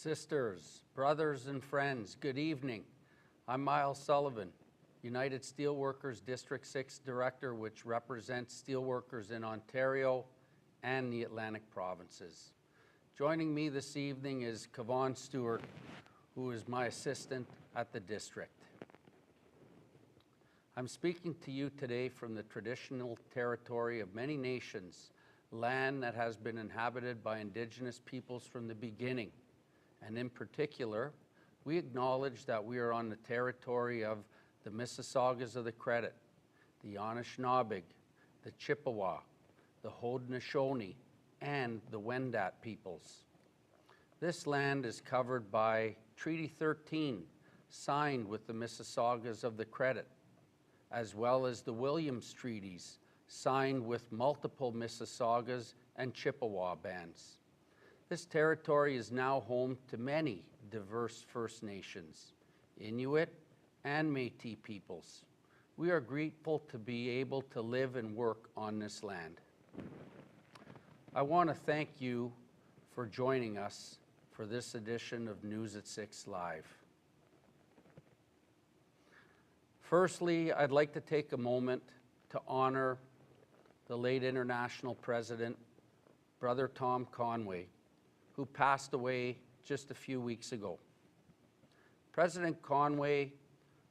Sisters, brothers, and friends, good evening. I'm Miles Sullivan, United Steelworkers District 6 Director, which represents steelworkers in Ontario and the Atlantic provinces. Joining me this evening is Kevon Stewart, who is my assistant at the district. I'm speaking to you today from the traditional territory of many nations, land that has been inhabited by Indigenous peoples from the beginning. And in particular, we acknowledge that we are on the territory of the Mississaugas of the Credit, the Anishinaabe, the Chippewa, the Haudenosaunee, and the Wendat peoples. This land is covered by Treaty 13, signed with the Mississaugas of the Credit, as well as the Williams Treaties, signed with multiple Mississaugas and Chippewa bands. This territory is now home to many diverse First Nations, Inuit, and Métis peoples. We are grateful to be able to live and work on this land. I want to thank you for joining us for this edition of News at 6 Live. Firstly, I'd like to take a moment to honor the late International President, Brother Tom Conway, who passed away just a few weeks ago. President Conway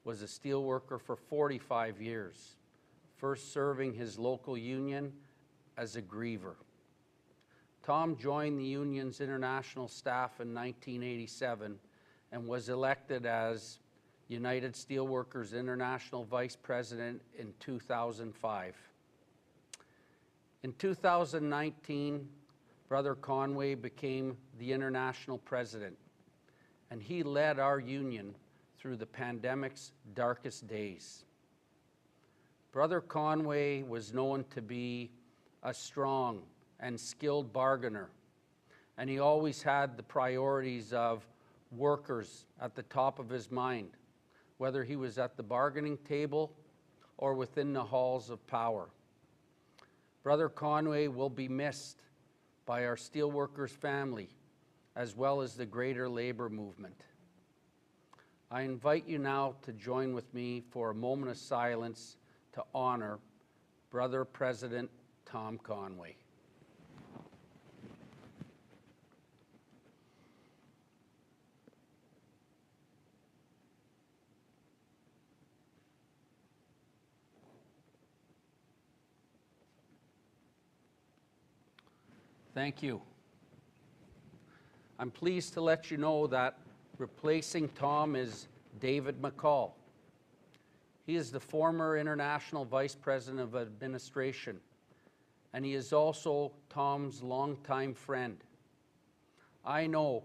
was a steelworker for 45 years, first serving his local union as a griever. Tom joined the union's international staff in 1987 and was elected as United Steelworkers International Vice President in 2005. In 2019, Brother Conway became the international president, and he led our union through the pandemic's darkest days. Brother Conway was known to be a strong and skilled bargainer, and he always had the priorities of workers at the top of his mind, whether he was at the bargaining table or within the halls of power. Brother Conway will be missed by our steelworkers family, as well as the greater labor movement. I invite you now to join with me for a moment of silence to honor Brother President Tom Conway. Thank you. I'm pleased to let you know that replacing Tom is David McCall. He is the former International Vice President of Administration, and he is also Tom's longtime friend. I know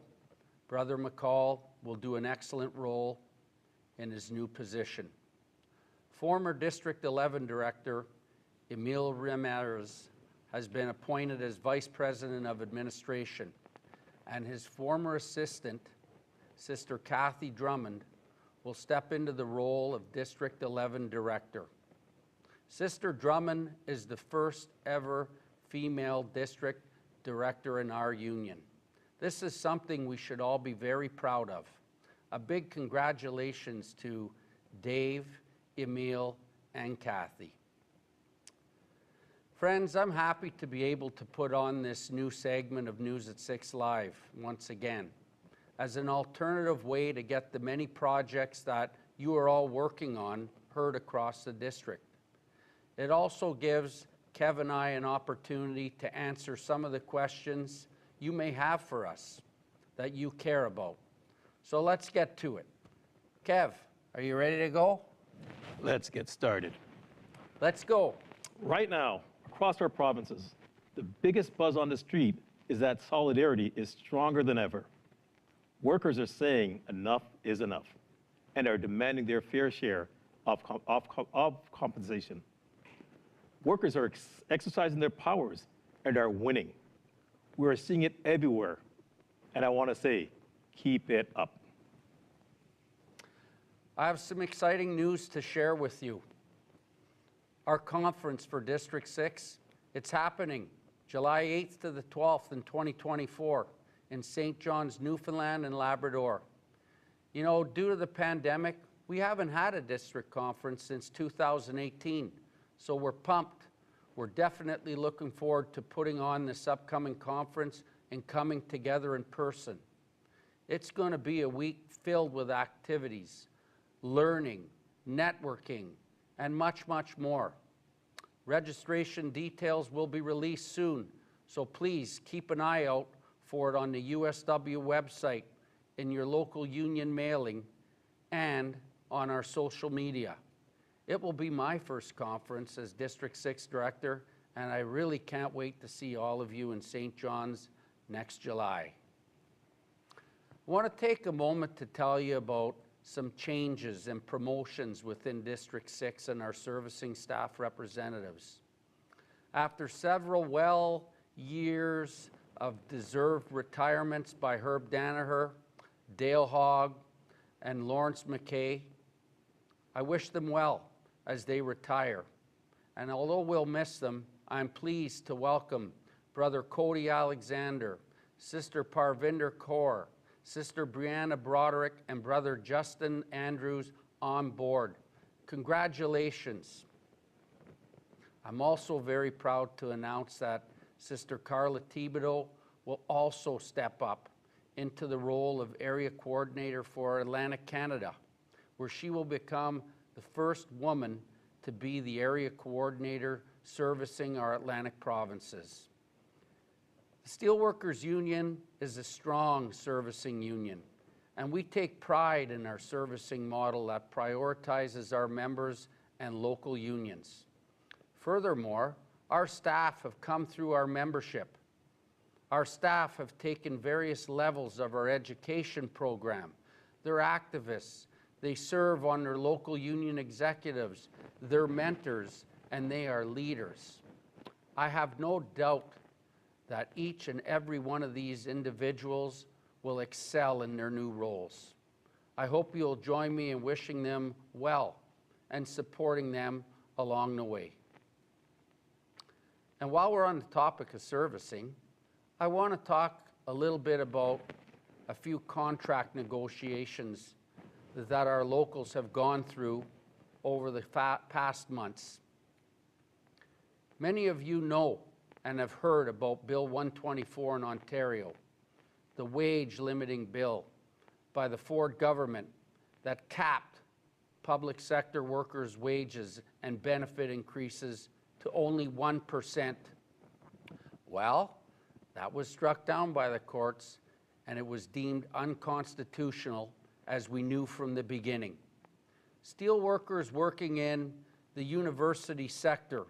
Brother McCall will do an excellent role in his new position. Former District 11 Director Emile Ramirez has been appointed as Vice President of Administration, and his former assistant, Sister Kathy Drummond, will step into the role of District 11 Director. Sister Drummond is the first ever female district director in our union. This is something we should all be very proud of. A big congratulations to Dave, Emile, and Kathy. Friends, I'm happy to be able to put on this new segment of News at 6 Live once again as an alternative way to get the many projects that you are all working on heard across the district. It also gives Kev and I an opportunity to answer some of the questions you may have for us that you care about. So let's get to it. Kev, are you ready to go? Let's get started. Let's go. Right now, across our provinces, the biggest buzz on the street is that solidarity is stronger than ever. Workers are saying enough is enough and are demanding their fair share of compensation. Workers are exercising their powers and are winning. We are seeing it everywhere, and I want to say, keep it up. I have some exciting news to share with you. Our conference for District 6, it's happening July 8th to the 12th in 2024 in St. John's, Newfoundland and Labrador. You know, due to the pandemic, we haven't had a district conference since 2018, so we're pumped. We're definitely looking forward to putting on this upcoming conference and coming together in person. It's going to be a week filled with activities, learning, networking, and much, much more. Registration details will be released soon, so please keep an eye out for it on the USW website, in your local union mailing, and on our social media. It will be my first conference as District 6 Director, and I really can't wait to see all of you in St. John's next July. I want to take a moment to tell you about some changes and promotions within District 6 and our servicing staff representatives. After several years of deserved retirements by Herb Danaher, Dale Hogg, and Lawrence McKay, I wish them well as they retire. And although we'll miss them, I'm pleased to welcome Brother Cody Alexander, Sister Parvinder Kaur, Sister Brianna Broderick, and Brother Justin Andrews on board. Congratulations. I'm also very proud to announce that Sister Carla Thibodeau will also step up into the role of Area Coordinator for Atlantic Canada, where she will become the first woman to be the Area Coordinator servicing our Atlantic provinces. The Steelworkers Union is a strong servicing union, and we take pride in our servicing model that prioritizes our members and local unions. Furthermore, our staff have come through our membership. Our staff have taken various levels of our education program. They're activists. They serve on their local union executives. They're mentors, and they are leaders. I have no doubt that each and every one of these individuals will excel in their new roles. I hope you'll join me in wishing them well and supporting them along the way. And while we're on the topic of servicing, I want to talk a little bit about a few contract negotiations that our locals have gone through over the past months. Many of you know and have heard about Bill 124 in Ontario, the wage limiting bill by the Ford government that capped public sector workers' wages and benefit increases to only 1%. Well, that was struck down by the courts, and it was deemed unconstitutional, as we knew from the beginning. Steelworkers working in the university sector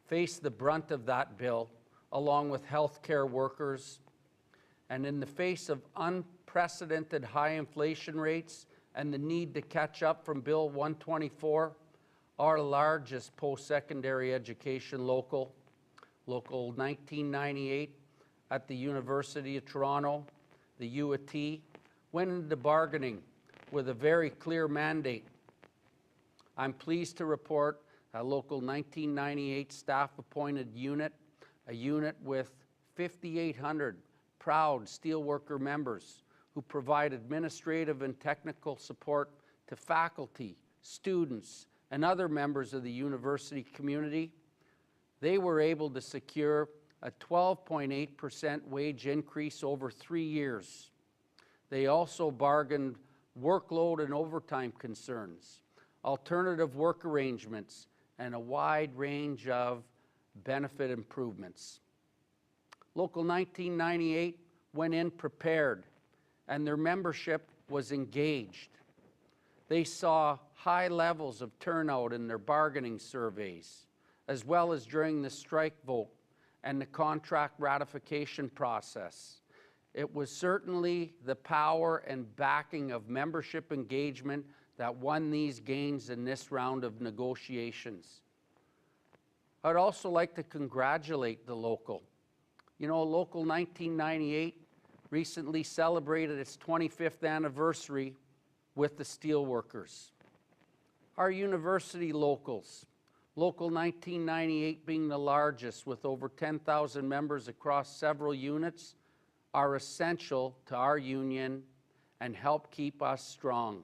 faced the brunt of that bill, along with healthcare workers. And in the face of unprecedented high inflation rates and the need to catch up from Bill 124, our largest post-secondary education local 1998 at the University of Toronto, the U of T, went into bargaining with a very clear mandate. I'm pleased to report a local 1998 staff-appointed unit, a unit with 5,800 proud steelworker members who provide administrative and technical support to faculty, students, and other members of the university community. They were able to secure a 12.8% wage increase over 3 years. They also bargained workload and overtime concerns, alternative work arrangements, and a wide range of benefit improvements. Local 1998 went in prepared, and their membership was engaged. They saw high levels of turnout in their bargaining surveys, as well as during the strike vote and the contract ratification process. It was certainly the power and backing of membership engagement that won these gains in this round of negotiations. I'd also like to congratulate the local. You know, Local 1998 recently celebrated its 25th anniversary with the steelworkers. Our university locals, Local 1998 being the largest with over 10,000 members across several units, are essential to our union and help keep us strong.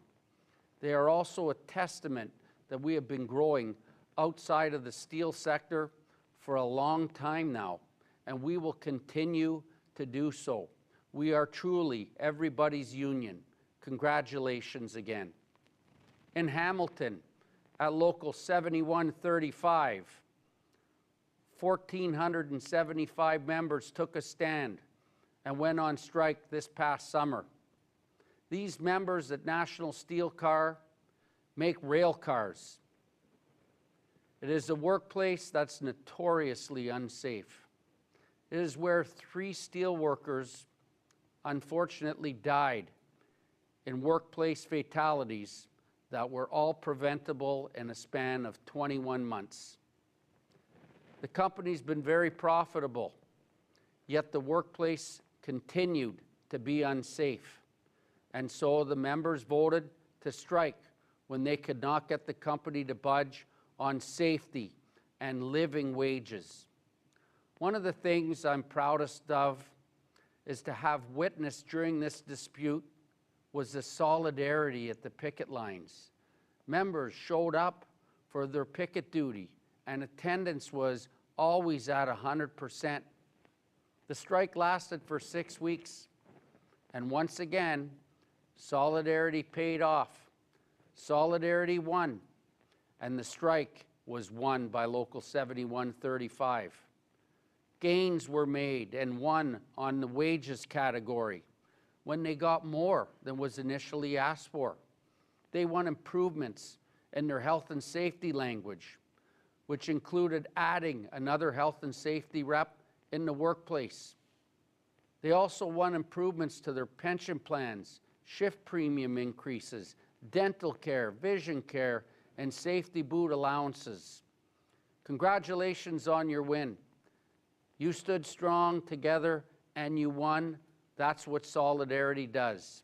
They are also a testament that we have been growing outside of the steel sector for a long time now, and we will continue to do so. We are truly everybody's union. Congratulations again. In Hamilton, at Local 7135, 1,475 members took a stand and went on strike this past summer. These members at National Steel Car make rail cars. It is a workplace that's notoriously unsafe. It is where 3 steel workers unfortunately died in workplace fatalities that were all preventable in a span of 21 months. The company's been very profitable, yet the workplace continued to be unsafe. And so the members voted to strike when they could not get the company to budge on safety and living wages. One of the things I'm proudest of is to have witnessed during this dispute was the solidarity at the picket lines. Members showed up for their picket duty, and attendance was always at 100%. The strike lasted for 6 weeks, and once again, solidarity paid off. Solidarity won, and the strike was won by Local 7135. Gains were made and won on the wages category when they got more than was initially asked for. They won improvements in their health and safety language, which included adding another health and safety rep in the workplace. They also won improvements to their pension plans, shift premium increases, dental care, vision care, and safety boot allowances. Congratulations on your win. You stood strong together and you won. That's what solidarity does.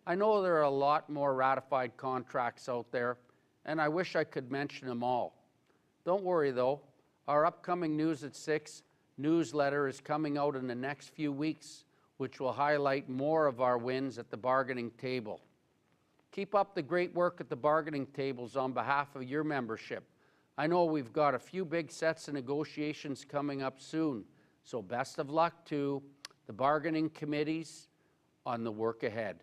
I know there are a lot more ratified contracts out there, and I wish I could mention them all. Don't worry though, our upcoming News at 6 newsletter is coming out in the next few weeks, which will highlight more of our wins at the bargaining table. Keep up the great work at the bargaining tables on behalf of your membership. I know we've got a few big sets of negotiations coming up soon, so best of luck to the bargaining committees on the work ahead.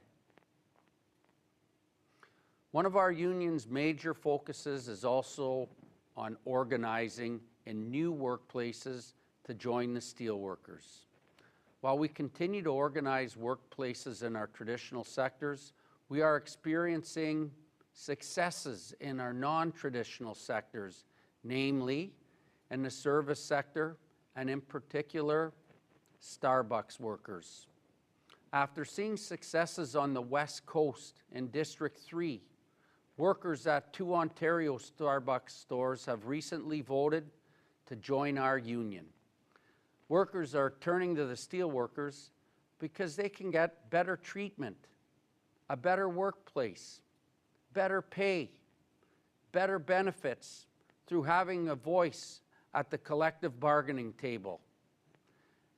One of our union's major focuses is also on organizing in new workplaces to join the steelworkers. While we continue to organize workplaces in our traditional sectors, we are experiencing successes in our non-traditional sectors, namely in the service sector and in particular, Starbucks workers. After seeing successes on the West Coast in District 3, workers at 2 Ontario Starbucks stores have recently voted to join our union. Workers are turning to the steelworkers because they can get better treatment, a better workplace, better pay, better benefits through having a voice at the collective bargaining table.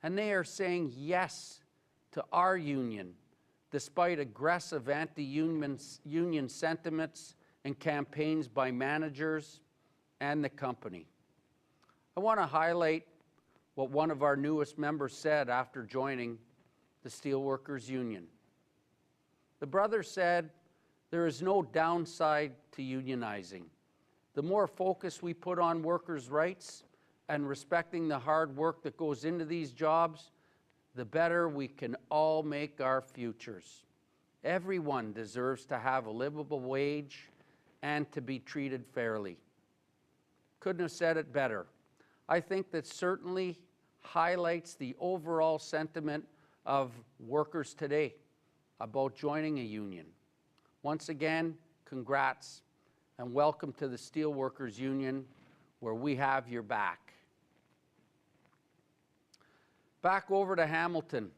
And they are saying yes to our union, despite aggressive anti-union sentiments and campaigns by managers and the company. I want to highlight what one of our newest members said after joining the Steelworkers Union. The brother said, "There is no downside to unionizing. The more focus we put on workers' rights and respecting the hard work that goes into these jobs, the better we can all make our futures. Everyone deserves to have a livable wage and to be treated fairly." Couldn't have said it better. I think that certainly highlights the overall sentiment of workers today about joining a union. Once again, congrats and welcome to the Steelworkers Union, where we have your back. Back over to Hamilton.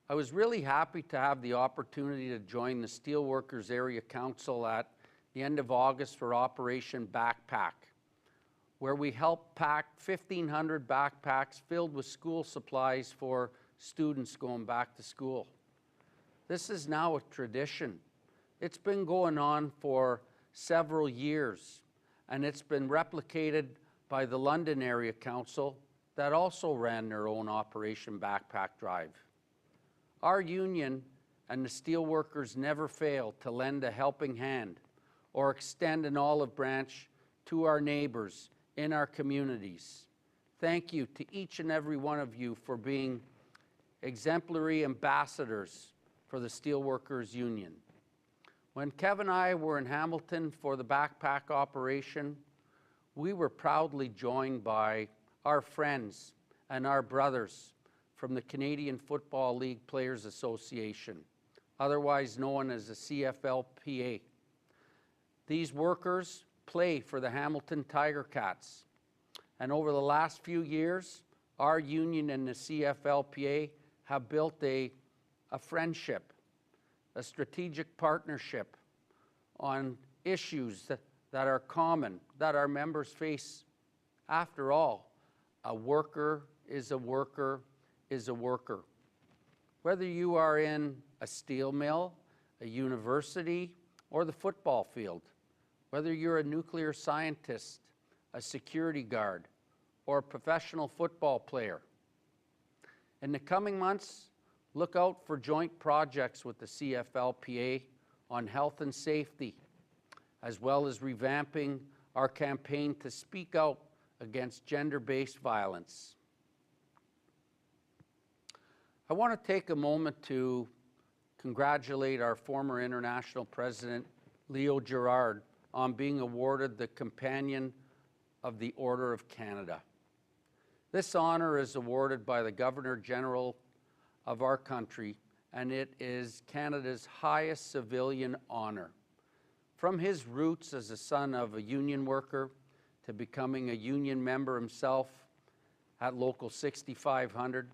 I was really happy to have the opportunity to join the Steelworkers Area Council at the end of August for Operation Backpack, where we helped pack 1,500 backpacks filled with school supplies for students going back to school. This is now a tradition. It's been going on for several years, and it's been replicated by the London Area Council that also ran their own Operation Backpack Drive. Our union and the steelworkers never fail to lend a helping hand or extend an olive branch to our neighbors in our communities. Thank you to each and every one of you for being exemplary ambassadors for the Steelworkers Union. When Kev and I were in Hamilton for the backpack operation, we were proudly joined by our friends and our brothers from the Canadian Football League Players Association, otherwise known as the CFLPA. These workers play for the Hamilton Tiger Cats, and over the last few years, our union and the CFLPA have built a friendship, a strategic partnership on issues that are common, that our members face. After all, a worker is a worker is a worker. Whether you are in a steel mill, a university, or the football field, whether you're a nuclear scientist, a security guard, or a professional football player. In the coming months, look out for joint projects with the CFLPA on health and safety, as well as revamping our campaign to speak out against gender-based violence. I want to take a moment to congratulate our former international president, Leo Gerard, on being awarded the Companion of the Order of Canada. This honor is awarded by the Governor-General of our country, and it is Canada's highest civilian honor. From his roots as a son of a union worker to becoming a union member himself at Local 6500,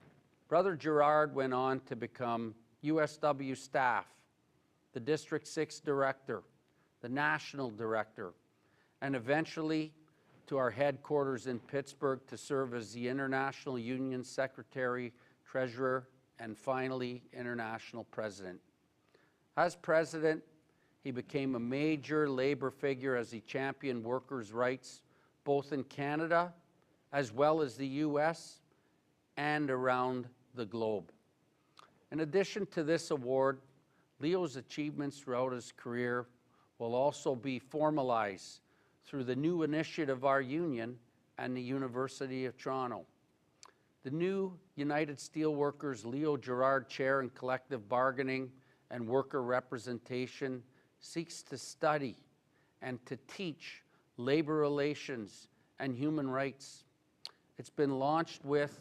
Brother Gerard went on to become USW staff, the District 6 Director, the National Director, and eventually to our headquarters in Pittsburgh to serve as the International Union Secretary, Treasurer, and finally, International President. As President, he became a major labor figure as he championed workers' rights, both in Canada, as well as the US, and around the globe. In addition to this award, Leo's achievements throughout his career will also be formalized through the new initiative of our union and the University of Toronto. The new United Steelworkers Leo Gerard Chair in Collective Bargaining and Worker Representation seeks to study and to teach labor relations and human rights. It's been launched with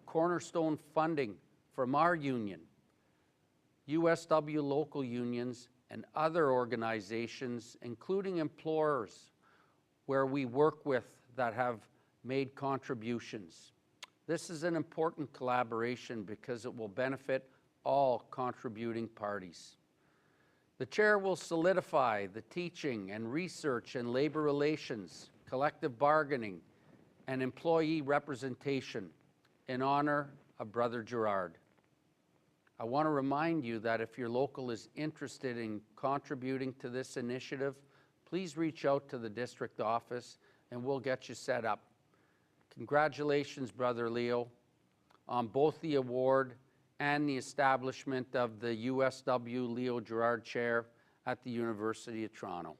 cornerstone funding from our union, USW local unions, and other organizations, including employers where we work with that have made contributions. This is an important collaboration because it will benefit all contributing parties. The chair will solidify the teaching and research and labor relations, collective bargaining, and employee representation in honor of Brother Gerard. I want to remind you that if your local is interested in contributing to this initiative, please reach out to the district office and we'll get you set up. Congratulations, Brother Leo, on both the award and the establishment of the USW Leo Gerard Chair at the University of Toronto.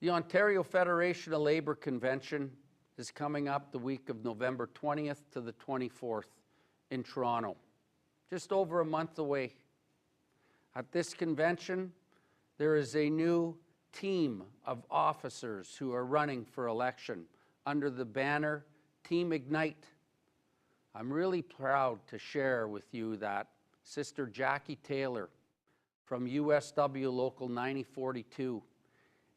The Ontario Federation of Labour Convention is coming up the week of November 20th to the 24th in Toronto, just over a month away. At this convention, there is a new team of officers who are running for election under the banner Team Ignite. I'm really proud to share with you that Sister Jackie Taylor from USW Local 9042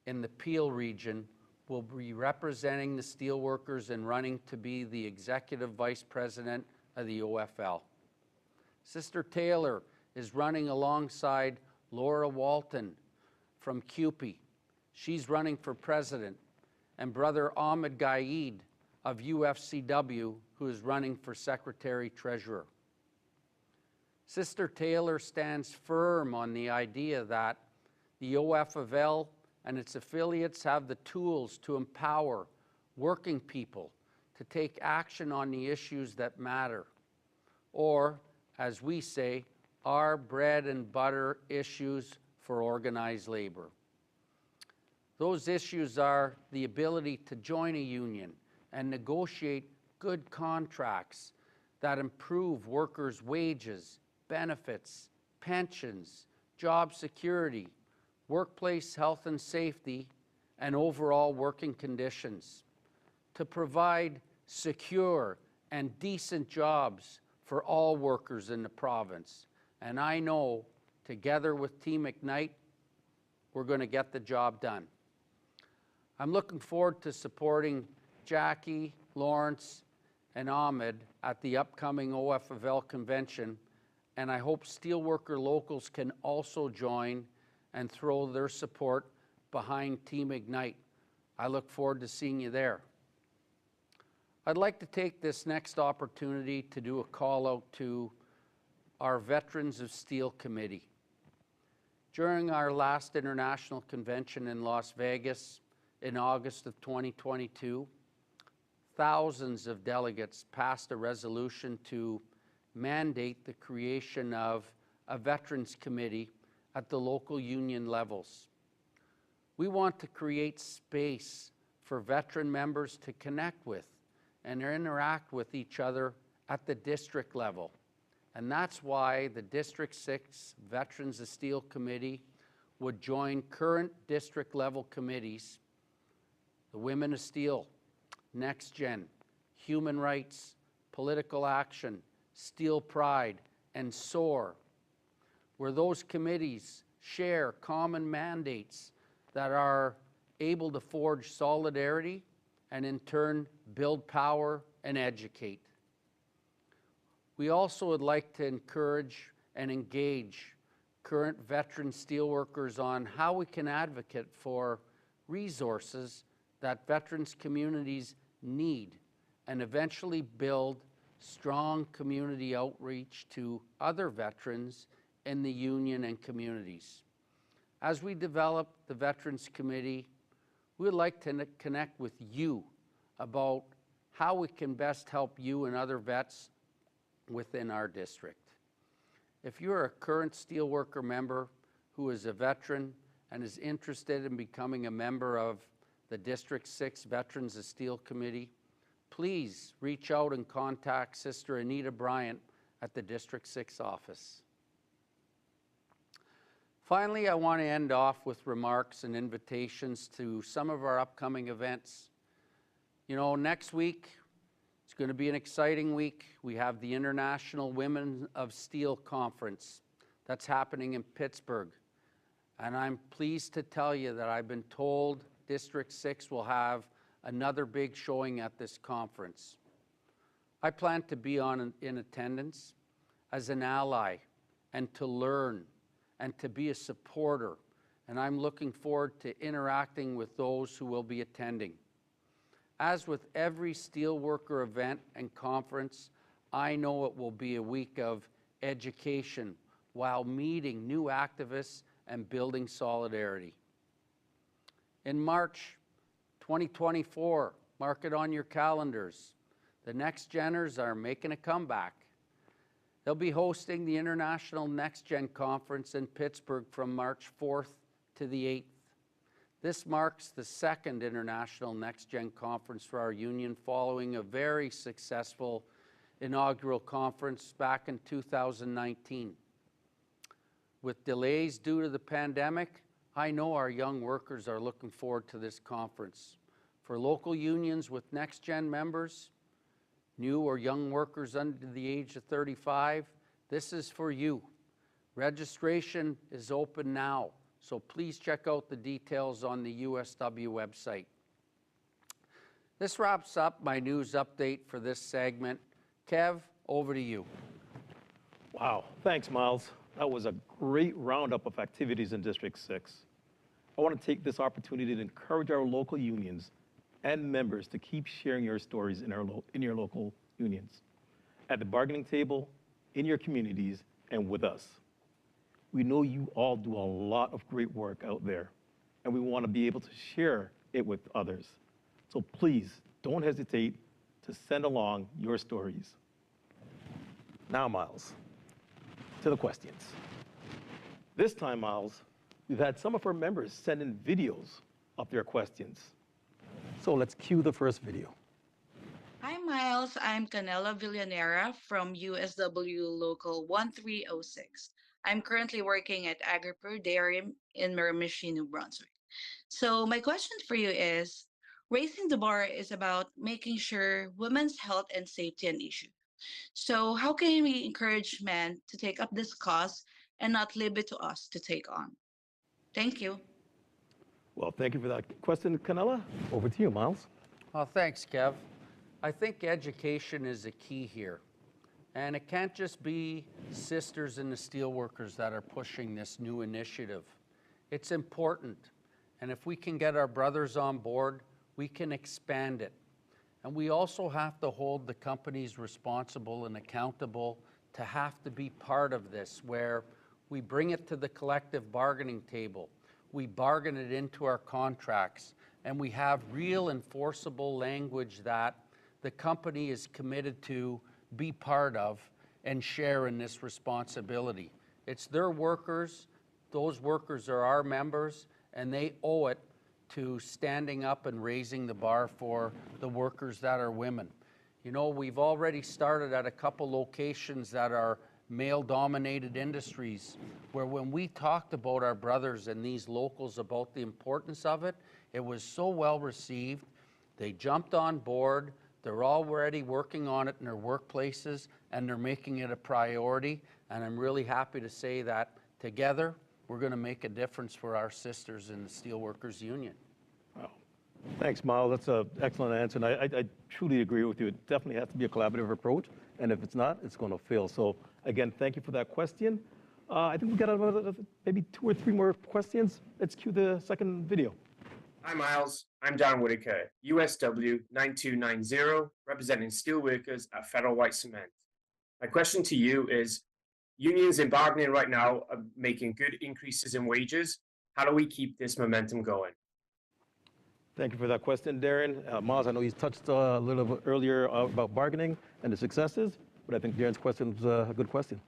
in the Peel region will be representing the steelworkers and running to be the Executive Vice President of the OFL. Sister Taylor is running alongside Laura Walton from CUPE. She's running for president. And Brother Ahmed Gaid of UFCW, who is running for Secretary-Treasurer. Sister Taylor stands firm on the idea that the OFFL and its affiliates have the tools to empower working people to take action on the issues that matter, or, as we say, our bread and butter issues for organized labor. Those issues are the ability to join a union and negotiate good contracts that improve workers' wages, benefits, pensions, job security, workplace health and safety, and overall working conditions, to provide secure and decent jobs for all workers in the province. And I know, together with Team Ignite, we're going to get the job done. I'm looking forward to supporting Jackie, Lawrence, and Ahmed at the upcoming OFFL convention, and I hope steelworker locals can also join and throw their support behind Team Ignite. I look forward to seeing you there. I'd like to take this next opportunity to do a call out to our Veterans of Steel Committee. During our last international convention in Las Vegas in August of 2022, thousands of delegates passed a resolution to mandate the creation of a Veterans Committee at the local union levels. We want to create space for veteran members to connect with and interact with each other at the district level. And that's why the District 6 Veterans of Steel Committee would join current district level committees, the Women of Steel, Next Gen, Human Rights, Political Action, Steel Pride, and SOAR, where those committees share common mandates that are able to forge solidarity and in turn build power and educate. We also would like to encourage and engage current veteran steelworkers on how we can advocate for resources that veterans communities need and eventually build strong community outreach to other veterans in the union and communities. As we develop the Veterans Committee, we would like to connect with you about how we can best help you and other vets within our district. If you're a current steelworker member who is a veteran and is interested in becoming a member of the District 6 Veterans of Steel Committee, please reach out and contact Sister Anita Bryant at the District 6 office. Finally, I want to end off with remarks and invitations to some of our upcoming events. You know, next week, it's going to be an exciting week. We have the International Women of Steel Conference that's happening in Pittsburgh. And I'm pleased to tell you that I've been told District 6 will have another big showing at this conference. I plan to be in attendance as an ally and to learn and to be a supporter. And I'm looking forward to interacting with those who will be attending. As with every steelworker event and conference, I know it will be a week of education while meeting new activists and building solidarity. In March 2024, mark it on your calendars, the Next Geners are making a comeback. They'll be hosting the International Next Gen Conference in Pittsburgh from March 4th to the 8th. This marks the second International Next Gen Conference for our union following a very successful inaugural conference back in 2019. With delays due to the pandemic, I know our young workers are looking forward to this conference. For local unions with Next Gen members, new or young workers under the age of 35, this is for you. Registration is open now, so please check out the details on the USW website. This wraps up my news update for this segment. Kev, over to you. Wow, thanks, Miles. That was a great roundup of activities in District 6. I want to take this opportunity to encourage our local unions and members to keep sharing your stories in your local unions, at the bargaining table, in your communities, and with us. We know you all do a lot of great work out there, and we want to be able to share it with others. So please, don't hesitate to send along your stories. Now, Miles, to the questions. This time, Miles, we've had some of our members send in videos of their questions. So let's cue the first video. Hi, Miles. I'm Canela Villanera from USW Local 1306. I'm currently working at Agripur Dairy in Miramichi, New Brunswick. So, my question for you is raising the bar is about making sure women's health and safety an issue. So, how can we encourage men to take up this cause and not leave it to us to take on? Thank you. Well, thank you for that question, Canela. Over to you, Miles. Well, thanks, Kev. I think education is a key here. And it can't just be sisters in the steelworkers that are pushing this new initiative. It's important. And if we can get our brothers on board, we can expand it. And we also have to hold the companies responsible and accountable to have to be part of this, where we bring it to the collective bargaining table, we bargain it into our contracts, and we have real enforceable language that the company is committed to be part of and share in this responsibility. It's their workers, those workers are our members, and they owe it to standing up and raising the bar for the workers that are women. You know, we've already started at a couple locations that are male-dominated industries, where when we talked about our brothers and these locals about the importance of it, it was so well received. They jumped on board. They're already working on it in their workplaces, and they're making it a priority. And I'm really happy to say that together, we're going to make a difference for our sisters in the Steelworkers Union. Wow. Thanks, Miles. That's an excellent answer. And I truly agree with you. It definitely has to be a collaborative approach. And if it's not, it's going to fail. So again, thank you for that question. I think we got about maybe 2 or 3 more questions. Let's cue the second video. Hi, Miles. I'm Don Whitaker, USW 9290, representing steelworkers at Federal White Cement. My question to you is, unions in bargaining right now are making good increases in wages. How do we keep this momentum going? Thank you for that question, Darren. Miles, I know you touched a little bit earlier about bargaining and the successes, but I think Darren's question is a good question.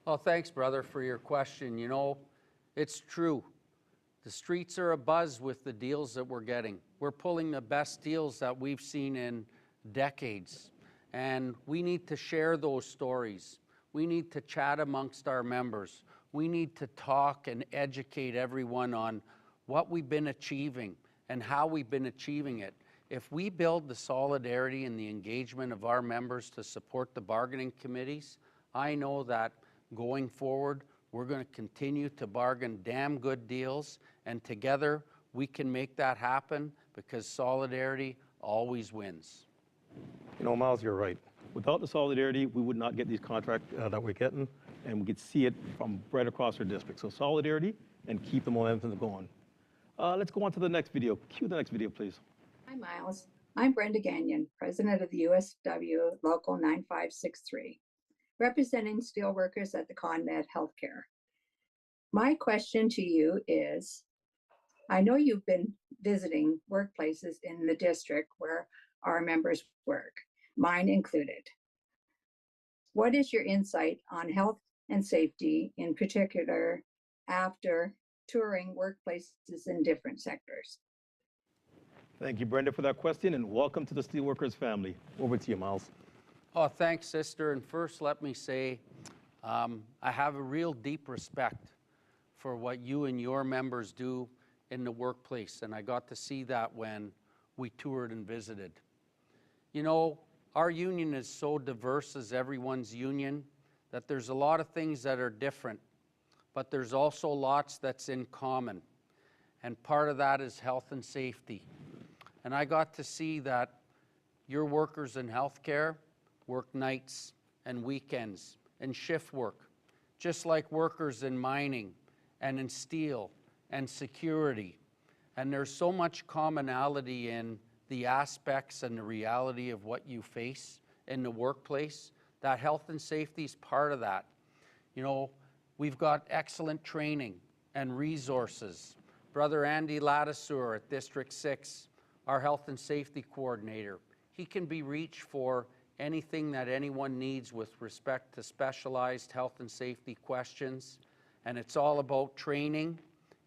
Well, thanks, brother, for your question. You know, it's true. The streets are abuzz with the deals that we're getting. We're pulling the best deals that we've seen in decades, and we need to share those stories. We need to chat amongst our members. We need to talk and educate everyone on what we've been achieving and how we've been achieving it. If we build the solidarity and the engagement of our members to support the bargaining committees, I know that going forward, we're going to continue to bargain damn good deals, and together we can make that happen because solidarity always wins. You know, Miles, you're right. Without the solidarity, we would not get these contracts that we're getting, and we could see it from right across our district. So solidarity and keep the momentum going. Let's go on to the next video. Cue the next video, please. Hi, Miles. I'm Brenda Gagnon, president of the USW Local 9563, representing steelworkers at the ConMed Healthcare. My question to you is, I know you've been visiting workplaces in the district where our members work, mine included. What is your insight on health and safety, in particular, after touring workplaces in different sectors? Thank you, Brenda, for that question, and welcome to the Steelworkers family. Over to you, Miles. Oh, thanks, sister. And first, let me say, I have a real deep respect for what you and your members do in the workplace, and I got to see that when we toured and visited. You know, our union is so diverse as everyone's union that there's a lot of things that are different, but there's also lots that's in common. And part of that is health and safety. And I got to see that your workers in healthcare work nights and weekends and shift work, just like workers in mining and in steel and security. And there's so much commonality in the aspects and the reality of what you face in the workplace, that health and safety is part of that. You know, we've got excellent training and resources. Brother Andy Ladiseur at District 6, our health and safety coordinator, he can be reached for anything that anyone needs with respect to specialized health and safety questions. And it's all about training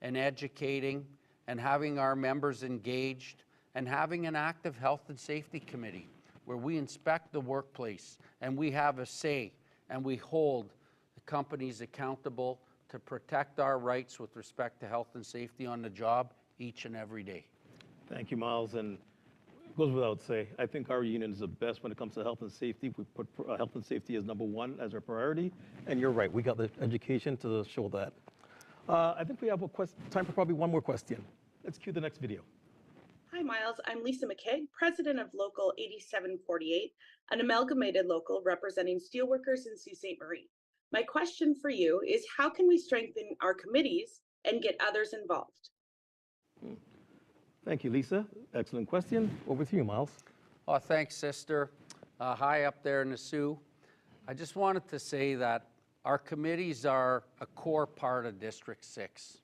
and educating and having our members engaged and having an active health and safety committee where we inspect the workplace and we have a say and we hold the companies accountable to protect our rights with respect to health and safety on the job each and every day. Thank you, Miles. And it goes without say, I think our union is the best when it comes to health and safety. We put health and safety as #1 as our priority. And you're right, we got the education to show that. I think we have time for probably one more question. Let's cue the next video. Hi, Miles. I'm Lisa McKay, president of Local 8748, an amalgamated local representing steelworkers in Sault Ste. Marie. My question for you is, how can we strengthen our committees and get others involved? Thank you, Lisa. Excellent question. Over to you, Miles. Oh, thanks, sister. Hi up there in the Sioux. I just wanted to say that our committees are a core part of District 6.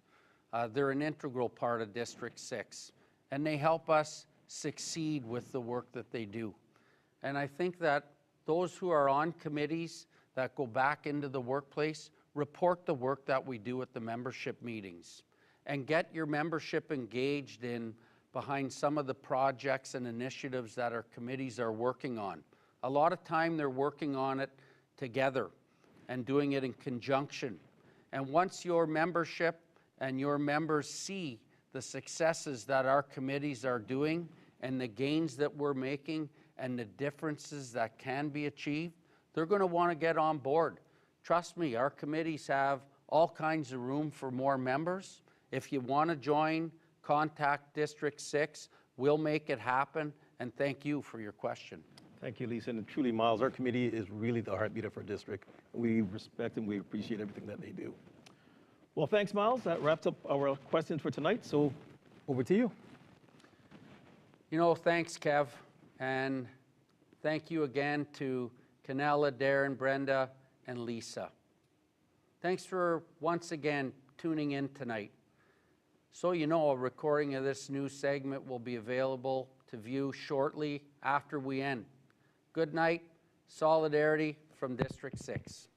They're an integral part of District 6, and they help us succeed with the work that they do. And I think that those who are on committees that go back into the workplace report the work that we do at the membership meetings and get your membership engaged in behind some of the projects and initiatives that our committees are working on. A lot of time they're working on it together and doing it in conjunction. And once your membership and your members see the successes that our committees are doing and the gains that we're making and the differences that can be achieved, they're going to want to get on board. Trust me, our committees have all kinds of room for more members. If you want to join, contact District 6. We'll make it happen. And thank you for your question. Thank you, Lisa. And truly, Miles, our committee is really the heartbeat of our district. We respect and we appreciate everything that they do. Well, thanks, Miles. That wraps up our questions for tonight. So over to you. You know, thanks, Kev. And thank you again to Canella, Darren, Brenda, and Lisa. Thanks for once again tuning in tonight. So you know, a recording of this new segment will be available to view shortly after we end. Good night. Solidarity from District 6.